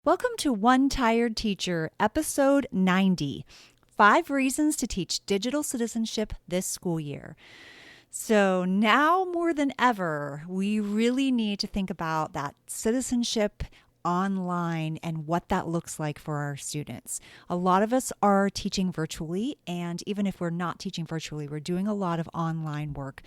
Welcome to One Tired Teacher, episode 90, 5 Reasons to Teach Digital Citizenship This School Year. So now more than ever, we really need to think about that citizenship online and what that looks like for our students. A lot of us are teaching virtually, and even if we're not teaching virtually, we're doing a lot of online work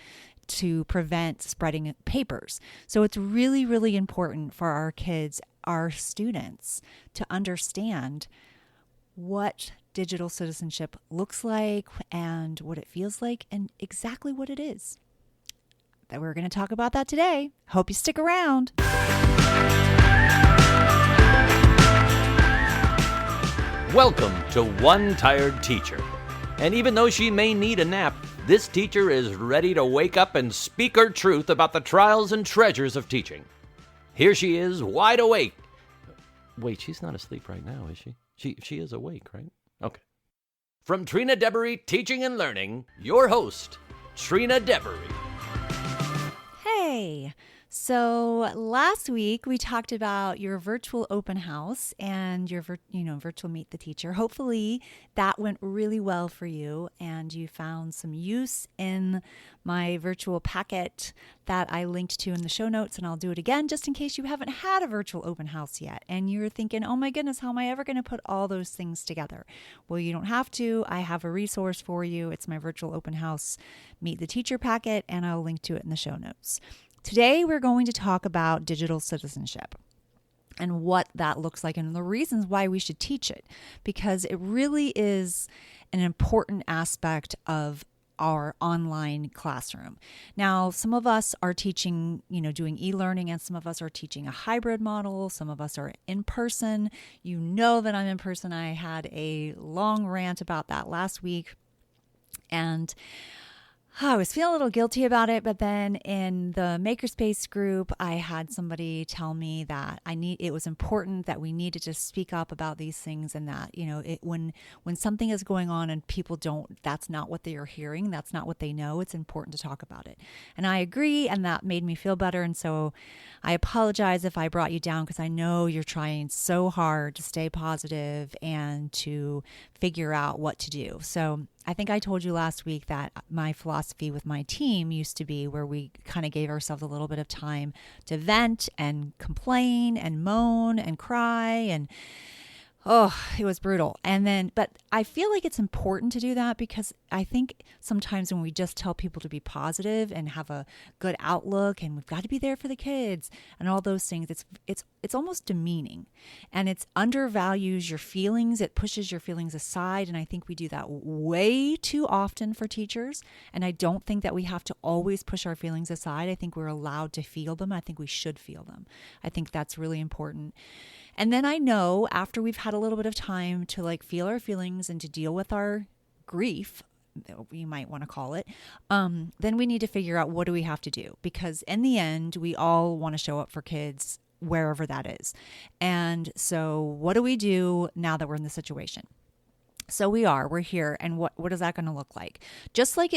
to prevent spreading papers. So it's really, really important for our kids, our students, to understand what digital citizenship looks like and what it feels like and exactly what it is. That we're going to talk about that today. Hope you stick around. Welcome to One Tired Teacher. And even though she may need a nap, this teacher is ready to wake up and speak her truth about the trials and treasures of teaching. Here she is, wide awake. Wait, she's not asleep right now, is she? She is awake, right? Okay. From Trina Devery Teaching and Learning, your host, Trina Devery. Hey, so last week we talked about your virtual open house and your virtual Meet the Teacher. Hopefully that went really well for you and you found some use in my virtual packet that I linked to in the show notes, and I'll do it again just in case you haven't had a virtual open house yet and you're thinking, oh my goodness, how am I ever going to put all those things together? Well, you don't have to. I have a resource for you. It's my virtual open house Meet the Teacher packet, and I'll link to it in the show notes. Today, we're going to talk about digital citizenship and what that looks like and the reasons why we should teach it, because it really is an important aspect of our online classroom. Now, some of us are teaching, doing e-learning, and some of us are teaching a hybrid model. Some of us are in person. You know that I'm in person. I had a long rant about that last week, and I was feeling a little guilty about it, but then in the Makerspace group, I had somebody tell me that it was important that we needed to speak up about these things, and that, when something is going on and people that's not what they are hearing, that's not what they know, it's important to talk about it. And I agree, and that made me feel better. And so I apologize if I brought you down, because I know you're trying so hard to stay positive and to figure out what to do. So I think I told you last week that my philosophy with my team used to be where we kind of gave ourselves a little bit of time to vent and complain and moan and cry, and it was brutal. But I feel like it's important to do that, because I think sometimes when we just tell people to be positive and have a good outlook and we've got to be there for the kids and all those things, it's almost demeaning, and it undervalues your feelings. It pushes your feelings aside. And I think we do that way too often for teachers. And I don't think that we have to always push our feelings aside. I think we're allowed to feel them. I think we should feel them. I think that's really important. And then I know after we've had a little bit of time to feel our feelings and to deal with our grief, you might want to call it, then we need to figure out, what do we have to do? Because in the end, we all want to show up for kids wherever that is. And so what do we do now that we're in the situation? So we're here. And what is that going to look like? Just like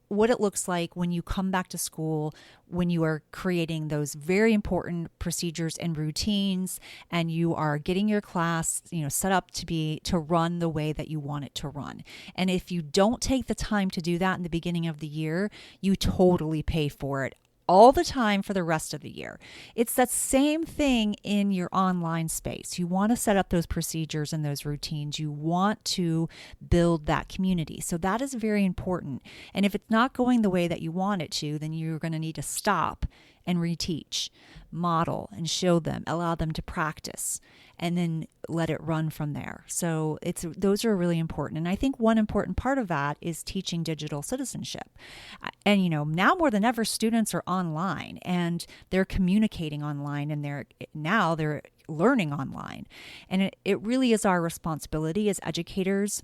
what it looks like when you come back to school, when you are creating those very important procedures and routines, and you are getting your class, set up to run the way that you want it to run. And if you don't take the time to do that in the beginning of the year, you totally pay for it all the time for the rest of the year. It's that same thing in your online space. You want to set up those procedures and those routines. You want to build that community. So that is very important. And if it's not going the way that you want it to, then you're going to need to stop and reteach, model, and show them, allow them to practice, and then let it run from there. So those are really important. And I think one important part of that is teaching digital citizenship. And, now more than ever, students are online and they're communicating online, and they're learning online. And it really is our responsibility as educators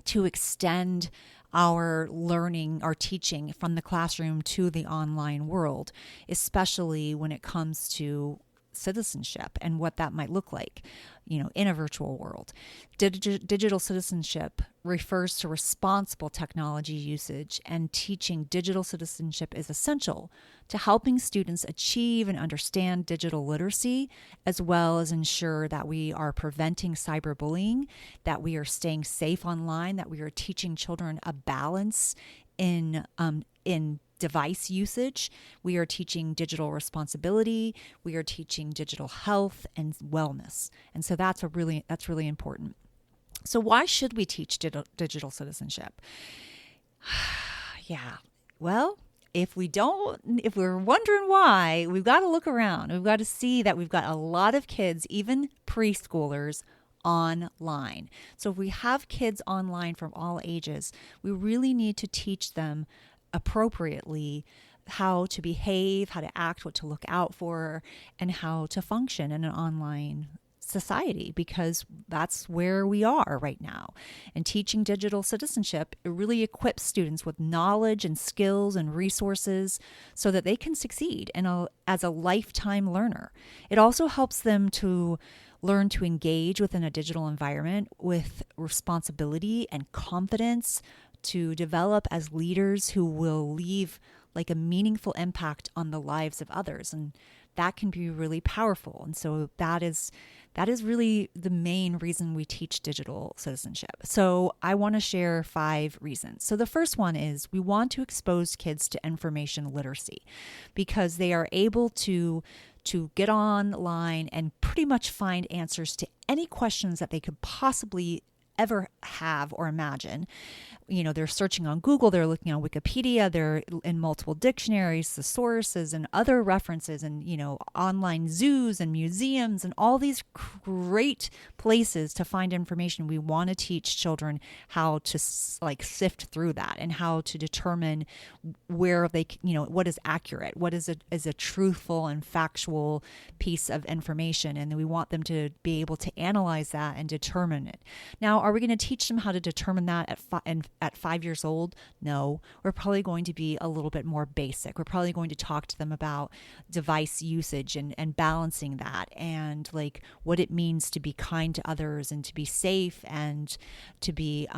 to extend our learning, our teaching from the classroom to the online world, especially when it comes to citizenship and what that might look like, in a virtual world. Digital citizenship refers to responsible technology usage, and teaching digital citizenship is essential to helping students achieve and understand digital literacy, as well as ensure that we are preventing cyberbullying, that we are staying safe online, that we are teaching children a balance in device usage. We are teaching digital responsibility. We are teaching digital health and wellness. And so that's really important. So why should we teach digital citizenship? Yeah. Well, if we're wondering why, we've got to look around. We've got to see that we've got a lot of kids, even preschoolers, online. So if we have kids online from all ages, we really need to teach them appropriately how to behave, how to act, what to look out for, and how to function in an online society, because that's where we are right now. And teaching digital citizenship, it really equips students with knowledge and skills and resources so that they can succeed as a lifetime learner. It also helps them to learn to engage within a digital environment with responsibility and confidence, to develop as leaders who will leave like a meaningful impact on the lives of others. And that can be really powerful. And so that is really the main reason we teach digital citizenship. So I want to share 5 reasons. So the first one is we want to expose kids to information literacy, because they are able to get online and pretty much find answers to any questions that they could possibly ever have or imagine. They're searching on Google, they're looking on Wikipedia, they're in multiple dictionaries, thesauruses, and other references, and, online zoos and museums and all these great places to find information. We want to teach children how to sift through that and how to determine where they, what is accurate, what is a truthful and factual piece of information. And then we want them to be able to analyze that and determine it. Now, are we going to teach them how to determine that at 5 years old? No, we're probably going to be a little bit more basic. We're probably going to talk to them about device usage and balancing that, and like what it means to be kind to others and to be safe and to be,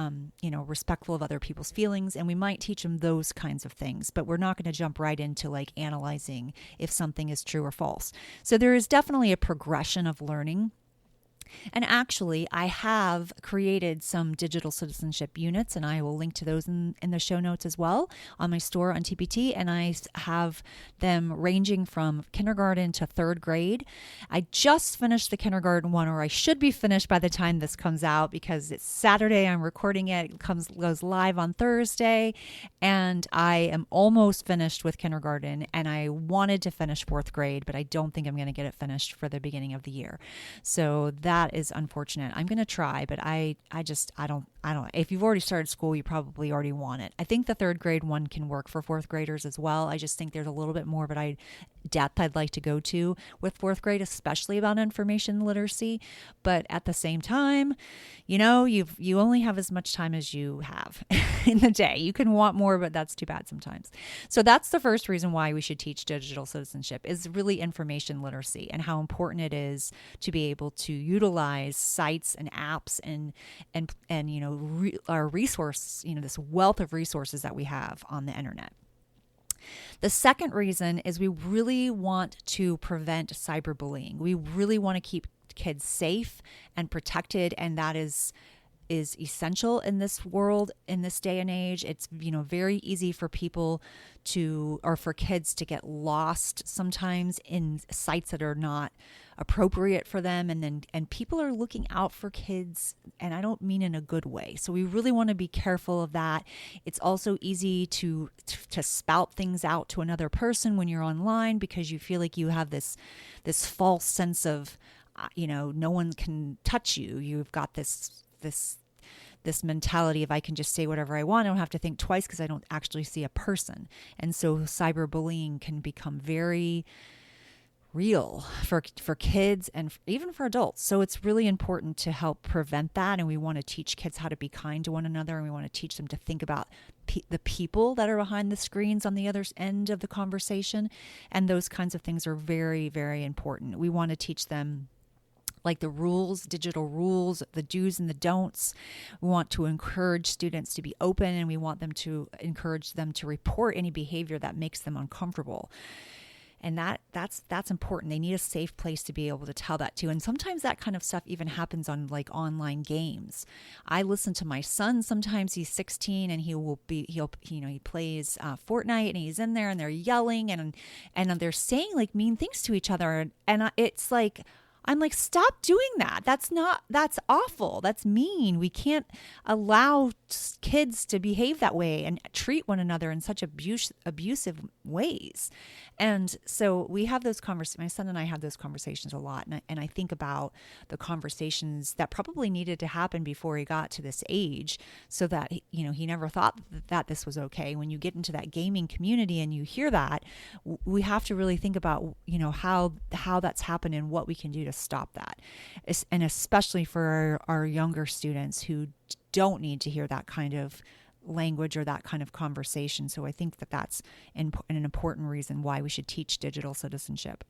respectful of other people's feelings. And we might teach them those kinds of things, but we're not going to jump right into like analyzing if something is true or false. So there is definitely a progression of learning. And actually, I have created some digital citizenship units, and I will link to those in the show notes as well on my store on TPT. And I have them ranging from kindergarten to 3rd grade. I just finished the kindergarten one, or I should be finished by the time this comes out, because it's Saturday. I'm recording it. It goes live on Thursday, and I am almost finished with kindergarten. And I wanted to finish 4th grade, but I don't think I'm going to get it finished for the beginning of the year. So that is unfortunate. I'm going to try, but I don't. If you've already started school, you probably already want it. I think the 3rd grade one can work for 4th graders as well. I just think there's a little bit more, but depth I'd like to go to with 4th grade, especially about information literacy. But at the same time, you only have as much time as you have in the day. You can want more, but that's too bad sometimes. So that's the first reason why we should teach digital citizenship, is really information literacy and how important it is to be able to utilize sites and apps and our resource, this wealth of resources that we have on the internet. The second reason is we really want to prevent cyberbullying. We really want to keep kids safe and protected, and that is essential in this world, in this day and age. It's very easy for for kids to get lost sometimes in sites that are not appropriate for them, and people are looking out for kids, and I don't mean in a good way. So we really want to be careful of that. It's also easy to spout things out to another person when you're online, because you feel like you have this false sense of no one can touch you. You've got this mentality of I can just say whatever I want. I don't have to think twice because I don't actually see a person. And so cyberbullying can become very real for kids and even for adults. So it's really important to help prevent that. And we want to teach kids how to be kind to one another. And we want to teach them to think about the people that are behind the screens on the other end of the conversation. And those kinds of things are very, very important. We want to teach them like the rules, digital rules, the do's and the don'ts. We want to encourage students to be open, and we want them to encourage them to report any behavior that makes them uncomfortable. And that's important. They need a safe place to be able to tell that to. And sometimes that kind of stuff even happens on like online games. I listen to my son. Sometimes he's 16 and he plays Fortnite, and he's in there and they're yelling and they're saying like mean things to each other. And it's like, I'm like, stop doing that. That's awful. That's mean. We can't allow kids to behave that way and treat one another in such abusive ways. And so we have those conversations. My son and I have those conversations a lot. And I think about the conversations that probably needed to happen before he got to this age, so that, he never thought that this was okay. When you get into that gaming community and you hear that, we have to really think about, how that's happened and what we can do to stop that. And especially for our younger students who don't need to hear that kind of language or that kind of conversation. So I think that that's an important reason why we should teach digital citizenship.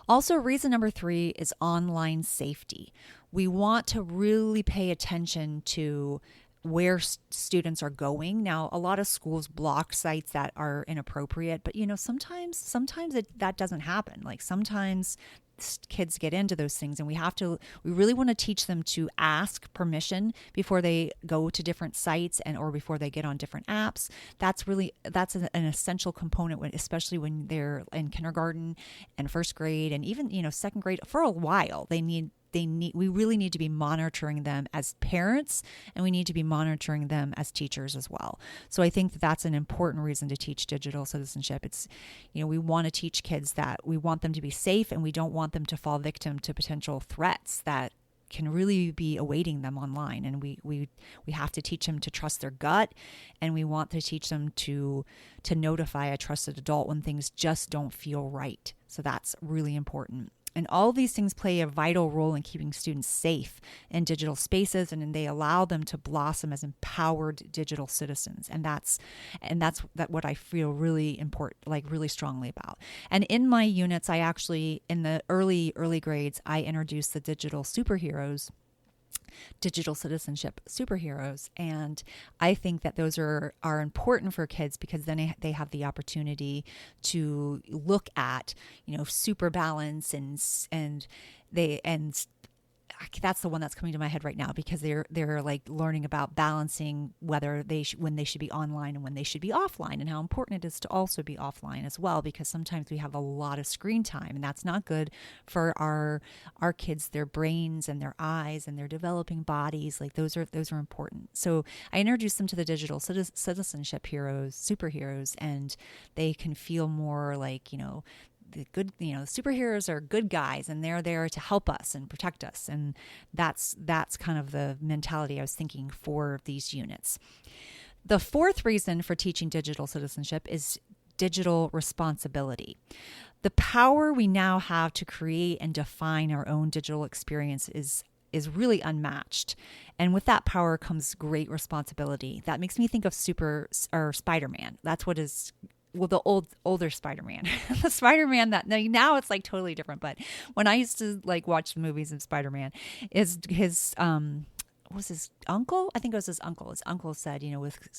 Also, reason number 3 is online safety. We want to really pay attention to where students are going. Now, a lot of schools block sites that are inappropriate, but sometimes that doesn't happen. Like sometimes kids get into those things, and we really want to teach them to ask permission before they go to different sites or before they get on different apps. That's an essential component, especially when they're in kindergarten and first grade and even second grade. For a while, we really need to be monitoring them as parents, and we need to be monitoring them as teachers as well. So I think that's an important reason to teach digital citizenship. It's, we want to teach kids that we want them to be safe, and we don't want them to fall victim to potential threats that can really be awaiting them online. And we have to teach them to trust their gut, and we want to teach them to notify a trusted adult when things just don't feel right. So that's really important. And all these things play a vital role in keeping students safe in digital spaces, and they allow them to blossom as empowered digital citizens. And that's what I feel really important, like really strongly about. And in my units, I actually, in the early grades, I introduced the digital citizenship superheroes. And I think that those are important for kids, because then they have the opportunity to look at, super balance and that's the one that's coming to my head right now, because they're like learning about balancing when they should be online and when they should be offline, and how important it is to also be offline as well, because sometimes we have a lot of screen time, and that's not good for our kids, their brains and their eyes and their developing bodies. Like those are important. So I introduced them to the digital citizenship superheroes, and they can feel more like, the good, superheroes are good guys, and they're there to help us and protect us. And that's kind of the mentality I was thinking for these units. The 4th reason for teaching digital citizenship is digital responsibility. The power we now have to create and define our own digital experience is really unmatched. And with that power comes great responsibility. That makes me think of Spider-Man. That's what is, well, the older Spider-Man, the Spider-Man that now it's like totally different. But when I used to like watch the movies of Spider-Man, is his was his uncle? I think it was his uncle. His uncle said,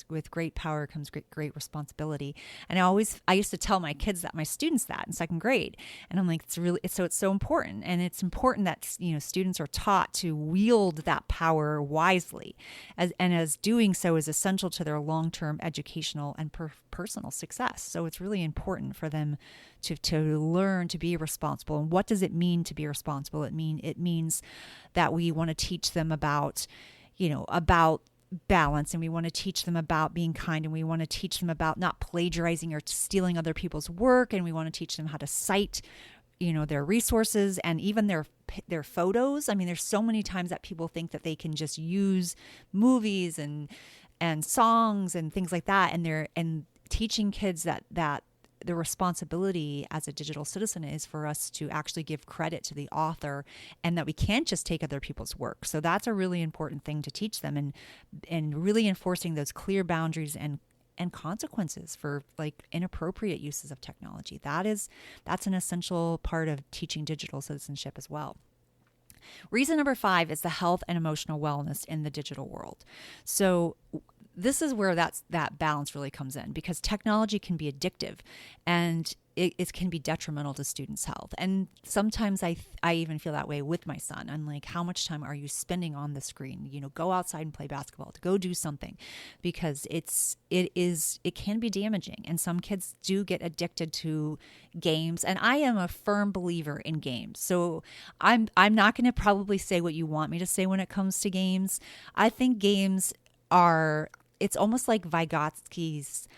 with great power comes great responsibility. And I used to tell my kids that, my students, that in second grade. And I'm like, it's so important. And it's important that, students are taught to wield that power wisely, as doing so is essential to their long-term educational and personal success. So it's really important for them to learn to be responsible. And what does it mean to be responsible? It means that we want to teach them about balance, and we want to teach them about being kind, and we want to teach them about not plagiarizing or stealing other people's work, and we want to teach them how to cite their resources and even their photos. I mean, there's so many times that people think that they can just use movies and songs and things like that, and teaching kids that the responsibility as a digital citizen is for us to actually give credit to the author, and that we can't just take other people's work. So that's a really important thing to teach them, and really enforcing those clear boundaries and consequences for like inappropriate uses of technology. That's an essential part of teaching digital citizenship as well. Reason number 5 is the health and emotional wellness in the digital world. So this is where that balance really comes in, because technology can be addictive, and it can be detrimental to students' health. And sometimes I even feel that way with my son. I'm like, how much time are you spending on the screen? Go outside and play basketball, to go do something, because it can be damaging. And some kids do get addicted to games. And I am a firm believer in games. So I'm not going to probably say what you want me to say when it comes to games. I think games it's almost like Vygotsky's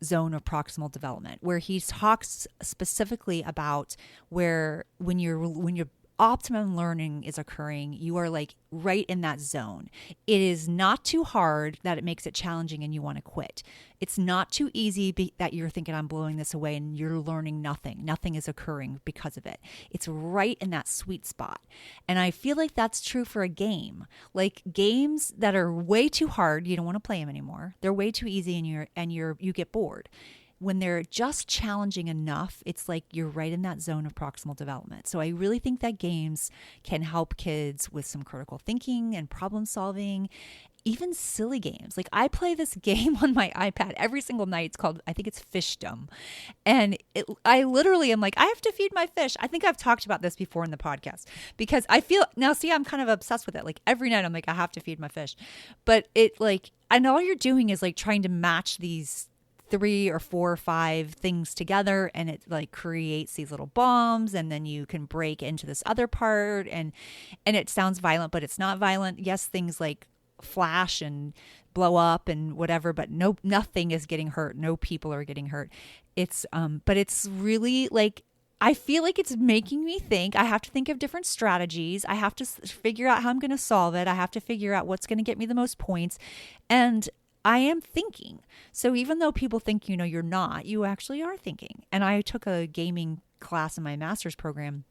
zone of proximal development, where he talks specifically about where when your optimum learning is occurring, you are like right in that zone. It is not too hard that it makes it challenging and you want to quit. It's not too easy that you're thinking, I'm blowing this away, and you're learning nothing. Nothing is occurring because of it. It's right in that sweet spot. And I feel like that's true for a game. Like games that are way too hard, you don't want to play them anymore. They're way too easy, and you get bored. When they're just challenging enough, it's like you're right in that zone of proximal development. So I really think that games can help kids with some critical thinking and problem solving, even silly games. Like I play this game on my iPad every single night. It's called, I think it's Fishdom. And I literally am like, I have to feed my fish. I think I've talked about this before in the podcast, because I feel, now see, I'm kind of obsessed with it. Like every night I'm like, I have to feed my fish. But and all you're doing is like trying to match these 3 or 4 or 5 things together, and it like creates these little bombs, and then you can break into this other part, and it sounds violent, but it's not violent. Yes, things like flash and blow up and whatever, but nothing is getting hurt. No people are getting hurt. But it's really like, I feel like it's making me think. I have to think of different strategies. I have to figure out how I'm going to solve it. I have to figure out what's going to get me the most points. And I am thinking. So even though people think, you're not, you actually are thinking. And I took a gaming class in my master's program,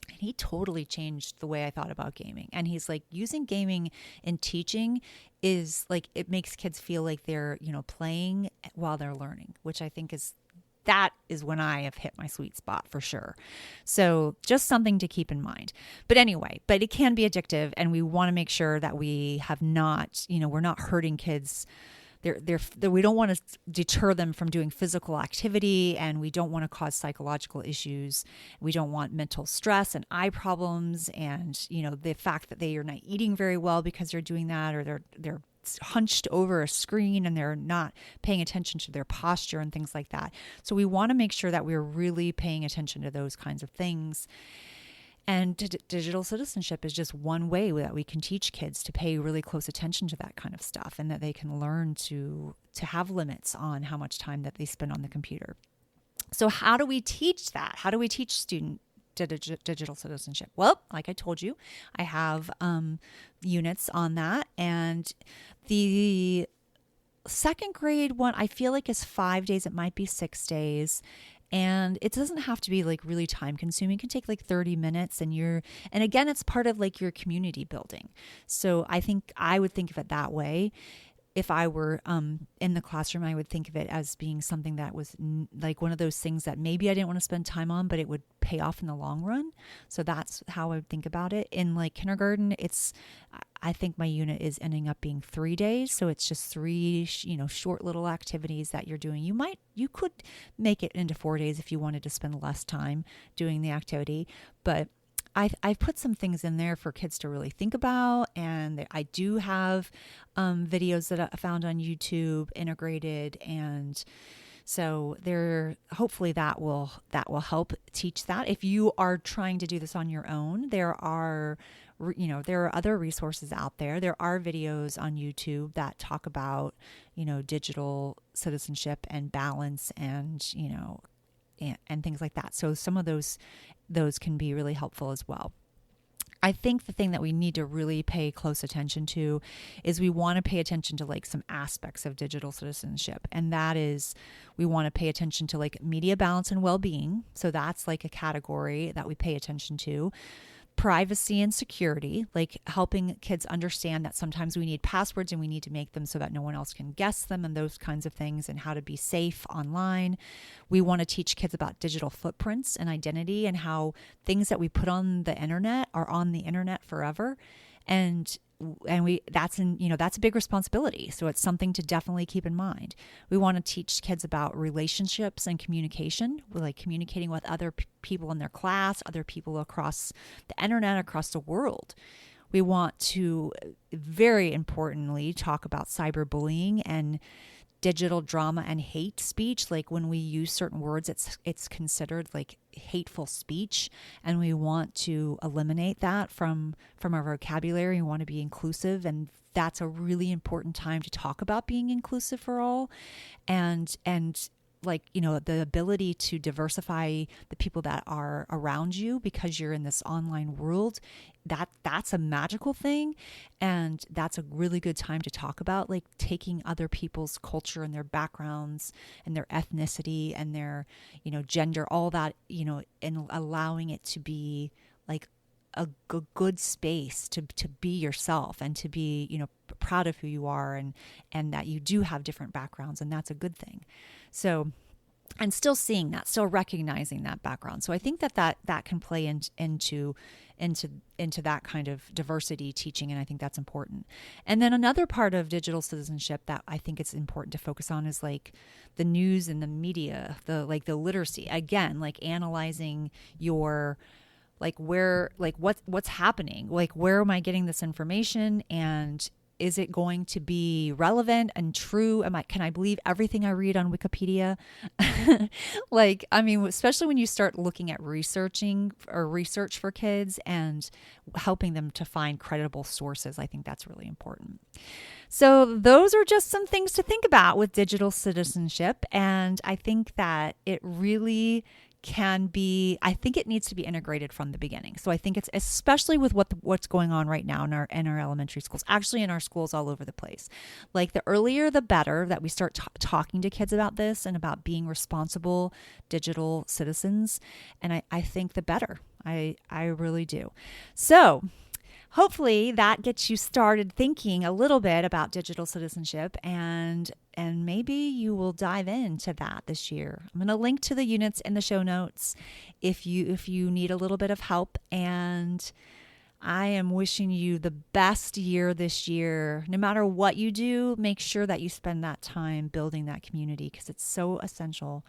and he totally changed the way I thought about gaming. And he's like, using gaming in teaching is like, it makes kids feel like they're, playing while they're learning, which I think that is when I have hit my sweet spot for sure. So just something to keep in mind. But anyway, it can be addictive, and we want to make sure that we have not, we're not hurting kids. We don't want to deter them from doing physical activity, and we don't want to cause psychological issues. We don't want mental stress and eye problems, and the fact that they are not eating very well because they're doing that, or they're hunched over a screen and they're not paying attention to their posture and things like that. So we want to make sure that we're really paying attention to those kinds of things. And digital citizenship is just one way that we can teach kids to pay really close attention to that kind of stuff, and that they can learn to have limits on how much time that they spend on the computer. So how do we teach that? How do we teach student digital citizenship? Well, like I told you, I have units on that, and the second grade one I feel like is 5 days. It might be 6 days. And it doesn't have to be like really time consuming. It can take like 30 minutes, and again, it's part of like your community building. So I think I would think of it that way. If I were in the classroom, I would think of it as being something that was like one of those things that maybe I didn't want to spend time on, but it would pay off in the long run. So that's how I would think about it. In like kindergarten, I think my unit is ending up being 3 days. So it's just 3, short little activities that you're doing. You could make it into 4 days if you wanted to spend less time doing the activity, but I've put some things in there for kids to really think about, and I do have videos that I found on YouTube integrated, and so hopefully that will help teach that. If you are trying to do this on your own, there are other resources out there. There are videos on YouTube that talk about digital citizenship and balance, and and things like that. So some of those can be really helpful as well. I think the thing that we need to really pay close attention to is we want to pay attention to like some aspects of digital citizenship. And that is, we want to pay attention to like media balance and well-being. So that's like a category that we pay attention to. Privacy and security, like helping kids understand that sometimes we need passwords and we need to make them so that no one else can guess them, and those kinds of things, and how to be safe online. We want to teach kids about digital footprints and identity, and how things that we put on the internet are on the internet forever. And we that's a big responsibility, so it's something to definitely keep in mind. We want to teach kids about relationships and communication, like communicating with other people in their class, other people across the internet, across the world. We want to, very importantly, talk about cyberbullying and digital drama and hate speech. Like when we use certain words, it's considered like hateful speech, and we want to eliminate that from our vocabulary. We want to be inclusive, and that's a really important time to talk about being inclusive for all, and like, the ability to diversify the people that are around you, because you're in this online world. That's a magical thing, and that's a really good time to talk about, like, taking other people's culture and their backgrounds and their ethnicity and their gender, all that, and allowing it to be like a good space to be yourself, and to be proud of who you are, and that you do have different backgrounds, and that's a good thing. So, and still seeing that, still recognizing that background. So I think that can play into that kind of diversity teaching, and I think that's important. And then another part of digital citizenship that I think it's important to focus on is like the news and the media, the literacy. Again, like analyzing your, like, where, like what's happening, like where am I getting this information, and is it going to be relevant and true? Can I believe everything I read on Wikipedia? Like, I mean, especially when you start looking at research for kids and helping them to find credible sources, I think that's really important. So those are just some things to think about with digital citizenship. And I think that it really I think it needs to be integrated from the beginning. So I think it's, especially with what's going on right now in our elementary schools, actually in our schools all over the place. Like, the earlier the better that we start talking to kids about this and about being responsible digital citizens. And I think the better. I really do. So hopefully that gets you started thinking a little bit about digital citizenship, and maybe you will dive into that this year. I'm going to link to the units in the show notes if you need a little bit of help. And I am wishing you the best year this year. No matter what you do, make sure that you spend that time building that community, because it's so essential,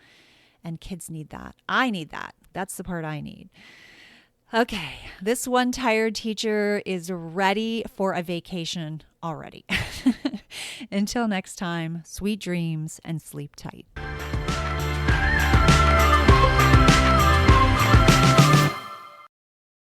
and kids need that. I need that. That's the part I need. Okay, this one tired teacher is ready for a vacation already. Until next time, sweet dreams and sleep tight.